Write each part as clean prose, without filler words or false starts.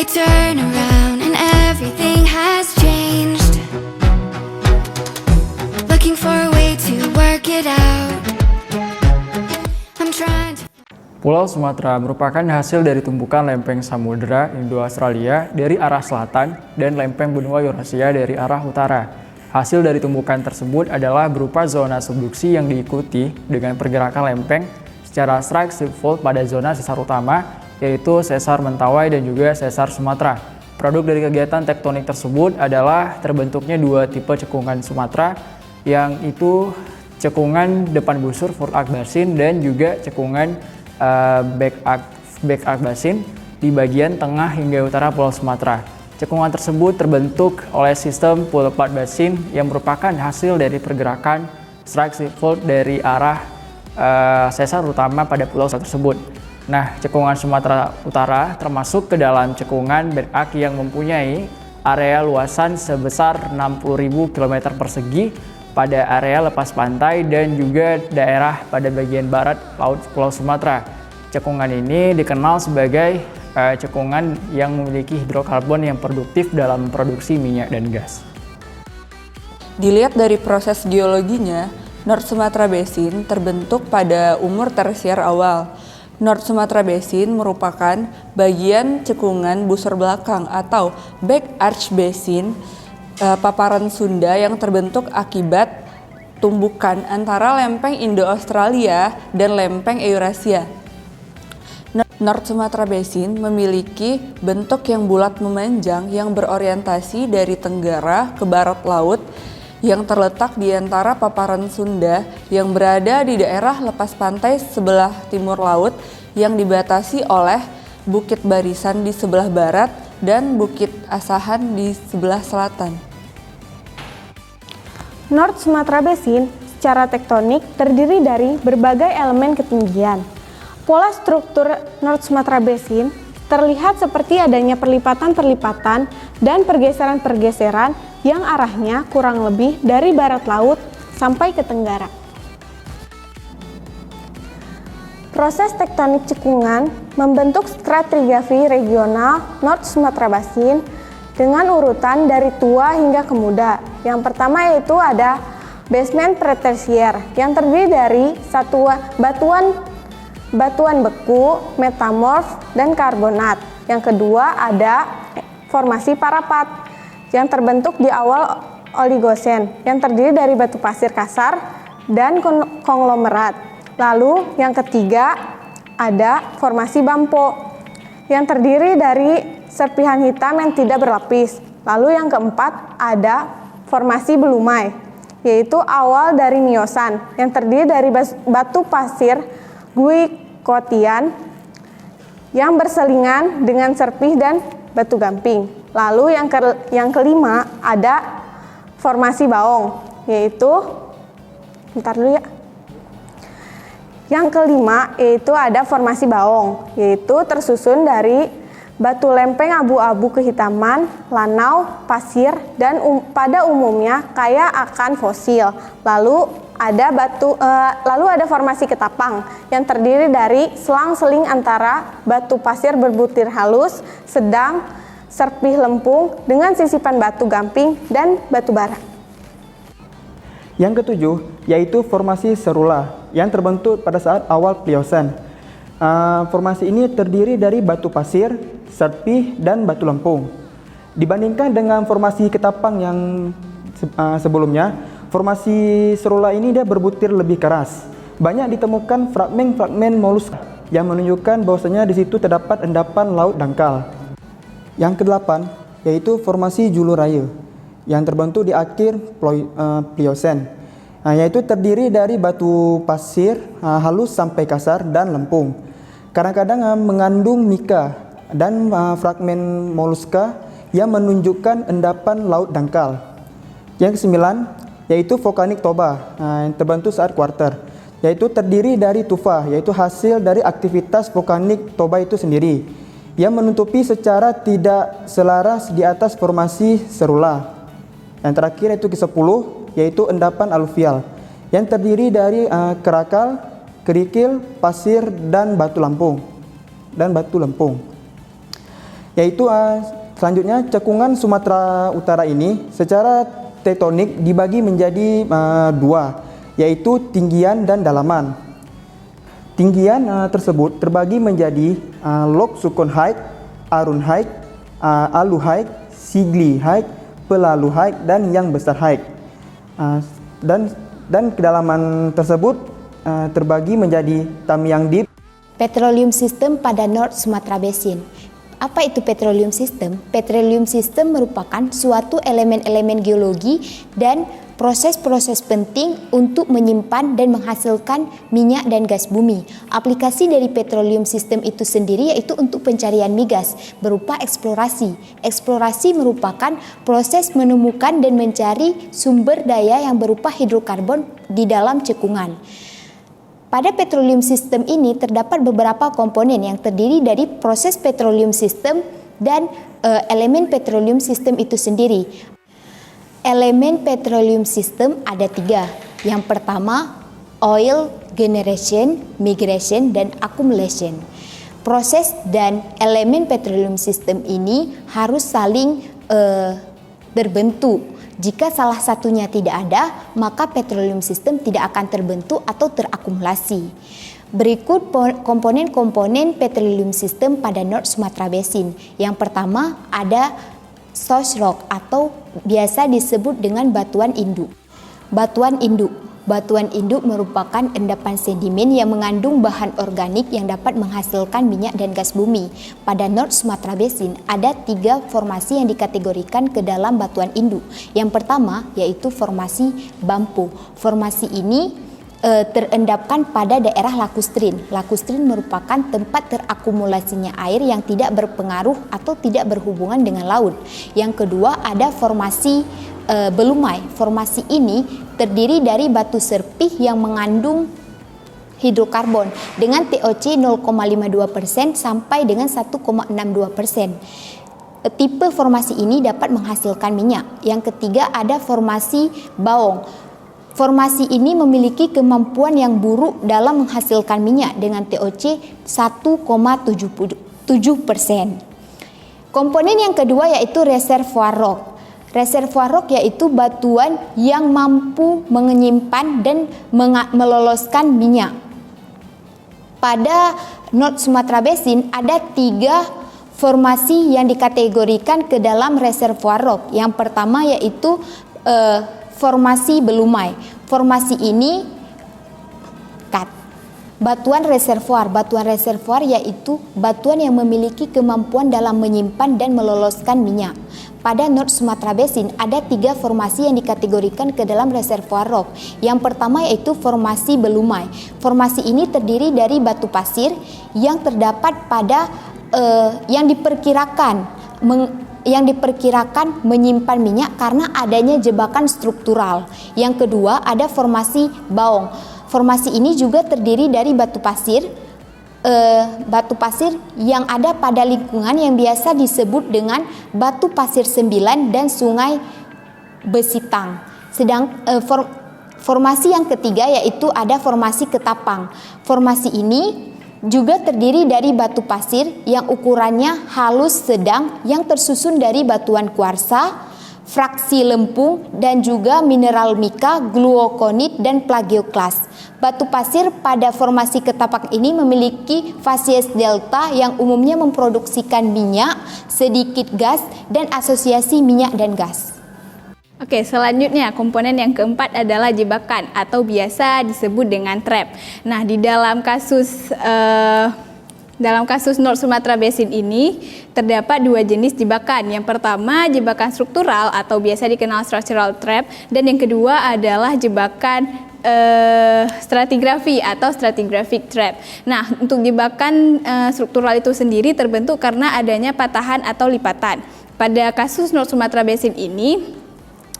I turn around and everything has changed. Looking for a way to work it out. I'm trying to... Pulau Sumatera merupakan hasil dari tumpukan lempeng samudera Indo-Australia dari arah selatan dan lempeng benua Eurasia dari arah utara. Hasil dari tumpukan tersebut adalah berupa zona subduksi yang diikuti dengan pergerakan lempeng secara strike-slip fault pada zona sesar utama, yaitu sesar Mentawai dan juga sesar Sumatera. Produk dari kegiatan tektonik tersebut adalah terbentuknya dua tipe cekungan Sumatera, yang itu cekungan depan busur Fourth Arc Basin dan juga cekungan back arc basin di bagian tengah hingga utara Pulau Sumatera. Cekungan tersebut terbentuk oleh sistem pull apart basin yang merupakan hasil dari pergerakan strike-slip fault dari arah sesar utama pada pulau tersebut. Nah, cekungan Sumatera Utara termasuk ke dalam cekungan back arc yang mempunyai area luasan sebesar 60.000 km persegi pada area lepas pantai dan juga daerah pada bagian barat laut Pulau Sumatera. Cekungan ini dikenal sebagai cekungan yang memiliki hidrokarbon yang produktif dalam produksi minyak dan gas. Dilihat dari proses geologinya, North Sumatra Basin terbentuk pada umur tersier awal. North Sumatra Basin merupakan bagian cekungan busur belakang atau back arch basin paparan Sunda yang terbentuk akibat tumbukan antara lempeng Indo-Australia dan lempeng Eurasia. North Sumatra Basin memiliki bentuk yang bulat memanjang yang berorientasi dari tenggara ke barat laut yang terletak di antara paparan Sunda yang berada di daerah lepas pantai sebelah timur laut yang dibatasi oleh Bukit Barisan di sebelah barat dan Bukit Asahan di sebelah selatan. North Sumatra Basin secara tektonik terdiri dari berbagai elemen ketinggian. Pola struktur North Sumatra Basin terlihat seperti adanya perlipatan-perlipatan dan pergeseran-pergeseran yang arahnya kurang lebih dari barat laut sampai ke tenggara. Proses tektonik cekungan membentuk stratigrafi regional North Sumatra Basin dengan urutan dari tua hingga ke muda. Yang pertama yaitu ada basement pretersier yang terdiri dari batuan beku, metamorf, dan karbonat. Yang kedua ada formasi parapat yang terbentuk di awal Oligosen yang terdiri dari batu pasir kasar dan konglomerat. Lalu yang ketiga ada formasi Bampo yang terdiri dari serpihan hitam yang tidak berlapis. Lalu yang keempat ada formasi Belumai, yaitu awal dari Miosan yang terdiri dari batu pasir Guikotian yang berselingan dengan serpih dan batu gamping. Lalu yang kelima ada formasi Baong, yaitu Yang kelima yaitu ada formasi Baong, yaitu tersusun dari batu lempeng abu-abu kehitaman, lanau, pasir, dan pada umumnya kaya akan fosil. Lalu ada formasi Ketapang yang terdiri dari selang-seling antara batu pasir berbutir halus, sedang, serpih lempung dengan sisipan batu gamping dan batu bara. Yang ketujuh yaitu formasi Serula yang terbentuk pada saat awal Pliocene. Formasi ini terdiri dari batu pasir, serpih, dan batu lempung. Dibandingkan dengan formasi Ketapang yang sebelumnya, formasi Serula ini dia berbutir lebih keras. Banyak ditemukan fragmen-fragmen moluska yang menunjukkan bahwasanya di situ terdapat endapan laut dangkal. Yang kedelapan yaitu formasi Juluraya yang terbentuk di akhir Pliocene, yaitu terdiri dari batu pasir halus sampai kasar dan lempung. Kadang-kadang mengandung mika dan fragmen moluska yang menunjukkan endapan laut dangkal. Yang kesembilan yaitu vulkanik Toba yang terbentuk saat kuarter, yaitu terdiri dari tufa, yaitu hasil dari aktivitas vulkanik Toba itu sendiri yang menutupi secara tidak selaras di atas formasi Serula. Yang terakhir yaitu ke-10 yaitu endapan aluvial yang terdiri dari kerakal, kerikil, pasir, dan batu lempung. Yaitu selanjutnya cekungan Sumatera Utara ini secara tektonik dibagi menjadi dua, yaitu tinggian dan dalaman. Tinggian tersebut terbagi menjadi Lok Sukun Haik, Arun Haik, Alu Haik, Sigli Haik, Pelalu Haik, dan Yang Besar Haik. Dan kedalaman tersebut terbagi menjadi Tamiang Deep. Petroleum System pada North Sumatra Basin. Apa itu petroleum system? Petroleum system merupakan suatu elemen-elemen geologi dan proses-proses penting untuk menyimpan dan menghasilkan minyak dan gas bumi. Aplikasi dari petroleum system itu sendiri yaitu untuk pencarian migas berupa eksplorasi. Eksplorasi merupakan proses menemukan dan mencari sumber daya yang berupa hidrokarbon di dalam cekungan. Pada petroleum system ini terdapat beberapa komponen yang terdiri dari proses petroleum system dan elemen petroleum system itu sendiri. Elemen petroleum system ada 3. Yang pertama, oil generation, migration, dan accumulation. Proses dan elemen petroleum system ini harus saling berbentuk. Jika salah satunya tidak ada, maka petroleum system tidak akan terbentuk atau terakumulasi. Berikut komponen-komponen petroleum system pada North Sumatra Basin. Yang pertama ada source rock atau biasa disebut dengan batuan induk. Batuan induk merupakan endapan sedimen yang mengandung bahan organik yang dapat menghasilkan minyak dan gas bumi. Pada North Sumatra Basin ada 3 formasi yang dikategorikan ke dalam batuan induk. Yang pertama yaitu formasi Bampo. Formasi ini terendapkan pada daerah lakustrin. Lakustrin merupakan tempat terakumulasinya air yang tidak berpengaruh atau tidak berhubungan dengan laut. Yang kedua ada formasi Belumai. Formasi ini terdiri dari batu serpih yang mengandung hidrokarbon dengan TOC 0,52% sampai dengan 1,62%. Tipe formasi ini dapat menghasilkan minyak. Yang ketiga ada formasi Baong. Formasi ini memiliki kemampuan yang buruk dalam menghasilkan minyak dengan TOC 1,77%. Komponen yang kedua yaitu reservoir rock. Reservoir rock yaitu batuan yang mampu menyimpan dan meloloskan minyak. Pada North Sumatra Basin ada 3 formasi yang dikategorikan ke dalam reservoir rock. Yang pertama yaitu formasi Belumai. Formasi ini batuan reservoir. Batuan reservoir yaitu batuan yang memiliki kemampuan dalam menyimpan dan meloloskan minyak. Pada North Sumatra Basin ada 3 formasi yang dikategorikan ke dalam reservoir rock. Yang pertama yaitu formasi Belumai. Formasi ini terdiri dari batu pasir yang terdapat pada yang diperkirakan menyimpan minyak karena adanya jebakan struktural. Yang kedua ada formasi Baong. Formasi ini juga terdiri dari batu pasir yang ada pada lingkungan yang biasa disebut dengan Batu Pasir 9 dan Sungai Besitang. Formasi yang ketiga yaitu ada formasi Ketapang. Formasi ini juga terdiri dari batu pasir yang ukurannya halus sedang yang tersusun dari batuan kuarsa, fraksi lempung, dan juga mineral mika, gluokonit, dan plagioklas. Batu pasir pada formasi Ketapang ini memiliki fasies delta yang umumnya memproduksikan minyak, sedikit gas, dan asosiasi minyak dan gas. Oke, selanjutnya komponen yang keempat adalah jebakan atau biasa disebut dengan trap. Nah, di dalam kasus North Sumatra Basin ini terdapat 2 jenis jebakan. Yang pertama jebakan struktural atau biasa dikenal structural trap, dan yang kedua adalah jebakan stratigrafi atau stratigraphic trap. Nah, untuk jebakan struktural itu sendiri terbentuk karena adanya patahan atau lipatan. Pada kasus North Sumatra Basin ini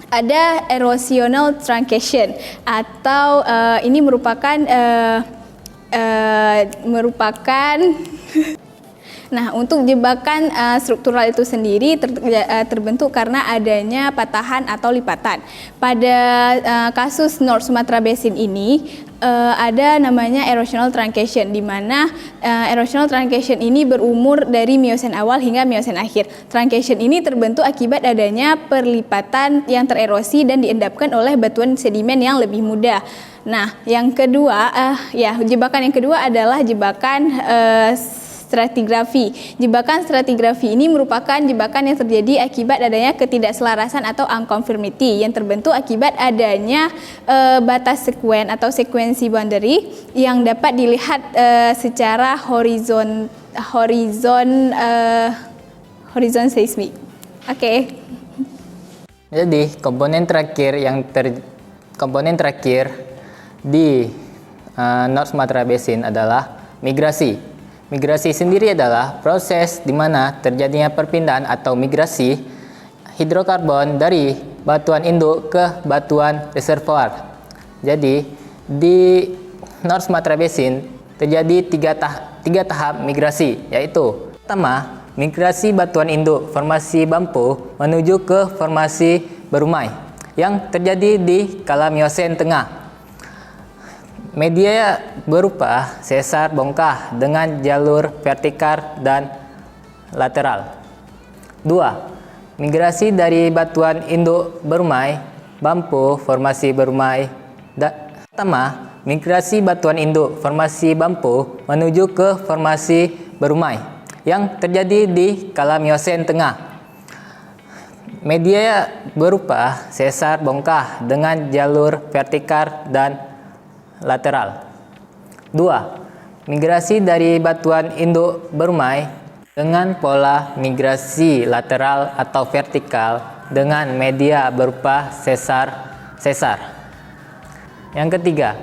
ada erosional truncation atau ini merupakan Nah, untuk jebakan struktural itu sendiri terbentuk karena adanya patahan atau lipatan. Pada kasus North Sumatra Basin ini ada namanya erosional truncation, di mana erosional truncation ini berumur dari Miosen awal hingga Miosen akhir. Truncation ini terbentuk akibat adanya perlipatan yang tererosi dan diendapkan oleh batuan sedimen yang lebih muda. Nah, yang kedua, jebakan yang kedua adalah jebakan stratigrafi. Jebakan stratigrafi ini merupakan jebakan yang terjadi akibat adanya ketidakselarasan atau unconformity yang terbentuk akibat adanya batas sekuen atau sekuensi boundary yang dapat dilihat secara horizon seismik. Oke. Jadi komponen terakhir di North Sumatra Basin adalah migrasi. Migrasi sendiri adalah proses di mana terjadinya perpindahan atau migrasi hidrokarbon dari batuan induk ke batuan reservoir. Jadi di North Sumatra Basin terjadi tiga tahap migrasi, yaitu pertama, migrasi batuan induk formasi Bampu menuju ke formasi Berumai yang terjadi di kala Miosen tengah. Media berupa sesar bongkah dengan jalur vertikal dan lateral. 2. Migrasi dari batuan induk Berumai, Bampu, formasi Berumai. Pertama, migrasi batuan induk formasi Bampu menuju ke formasi Berumai yang terjadi di kala Miosen tengah. Media berupa sesar bongkah dengan jalur vertikal dan lateral. 2. Migrasi dari batuan induk Berumai dengan pola migrasi lateral atau vertikal dengan media berupa sesar. Yang ketiga,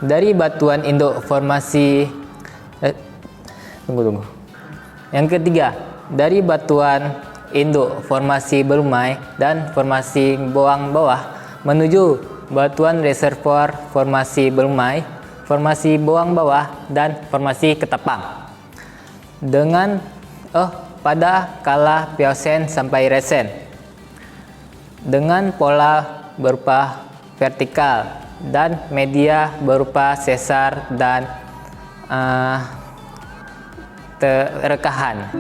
dari batuan induk formasi Yang ketiga, dari batuan induk formasi Berumai dan formasi Boang bawah menuju batuan reservoir formasi Berumai, formasi Boang bawah, dan formasi Ketapang. Pada kala Pliocene sampai Resen, dengan pola berupa vertikal dan media berupa sesar dan rekahan.